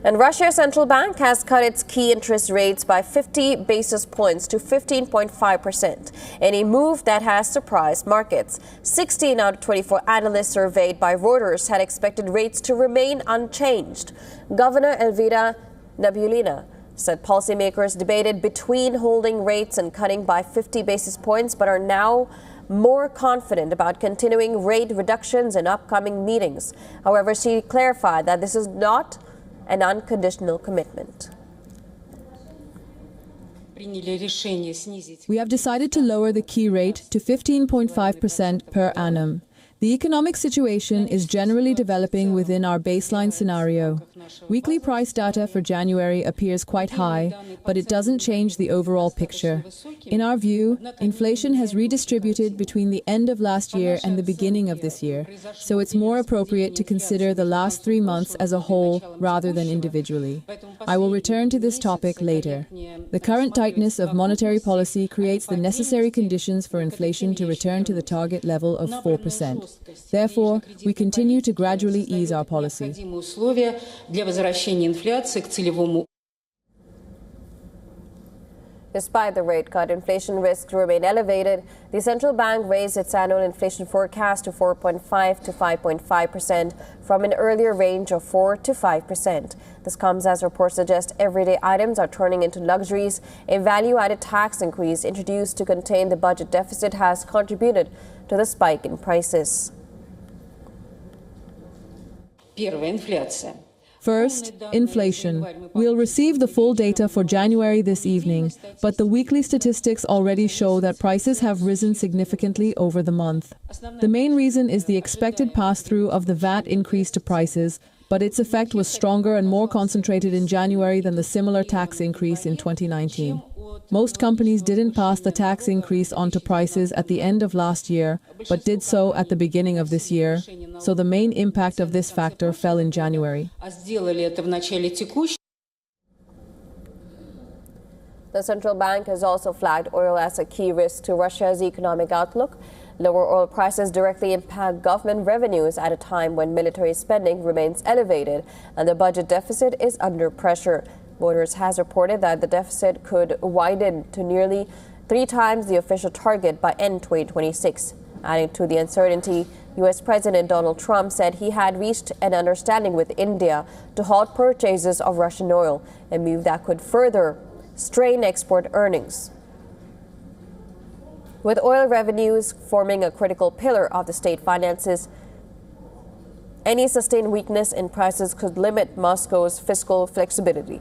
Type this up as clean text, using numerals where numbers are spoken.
And Russia's central bank has cut its key interest rates by 50 basis points to 15.5%, in a move that has surprised markets. 16 out of 24 analysts surveyed by Reuters had expected rates to remain unchanged. Governor Elvira Nabiullina said policymakers debated between holding rates and cutting by 50 basis points, but are now more confident about continuing rate reductions in upcoming meetings. However, she clarified that this is not an unconditional commitment. We have decided to lower the key rate to 15.5% per annum. The economic situation is generally developing within our baseline scenario. Weekly price data for January appears quite high, but it doesn't change the overall picture. In our view, inflation has redistributed between the end of last year and the beginning of this year, so it's more appropriate to consider the last 3 months as a whole rather than individually. I will return to this topic later. The current tightness of monetary policy creates the necessary conditions for inflation to return to the target level of 4%. Therefore, we continue to gradually ease our policy. Despite the rate cut, inflation risks remain elevated. The central bank raised its annual inflation forecast to 4.5 to 5.5% from an earlier range of 4 to 5%. This comes as reports suggest everyday items are turning into luxuries. A value-added tax increase introduced to contain the budget deficit has contributed to the spike in prices. First, inflation. We'll receive the full data for January this evening, but the weekly statistics already show that prices have risen significantly over the month. The main reason is the expected pass-through of the VAT increase to prices, but its effect was stronger and more concentrated in January than the similar tax increase in 2019. Most companies didn't pass the tax increase onto prices at the end of last year, but did so at the beginning of this year, so the main impact of this factor fell in January. The central bank has also flagged oil as a key risk to Russia's economic outlook. Lower oil prices directly impact government revenues at a time when military spending remains elevated and the budget deficit is under pressure. Reuters has reported that the deficit could widen to nearly 3 times the official target by end 2026. Adding to the uncertainty, U.S. President Donald Trump said he had reached an understanding with India to halt purchases of Russian oil, a move that could further strain export earnings. With oil revenues forming a critical pillar of the state finances, any sustained weakness in prices could limit Moscow's fiscal flexibility.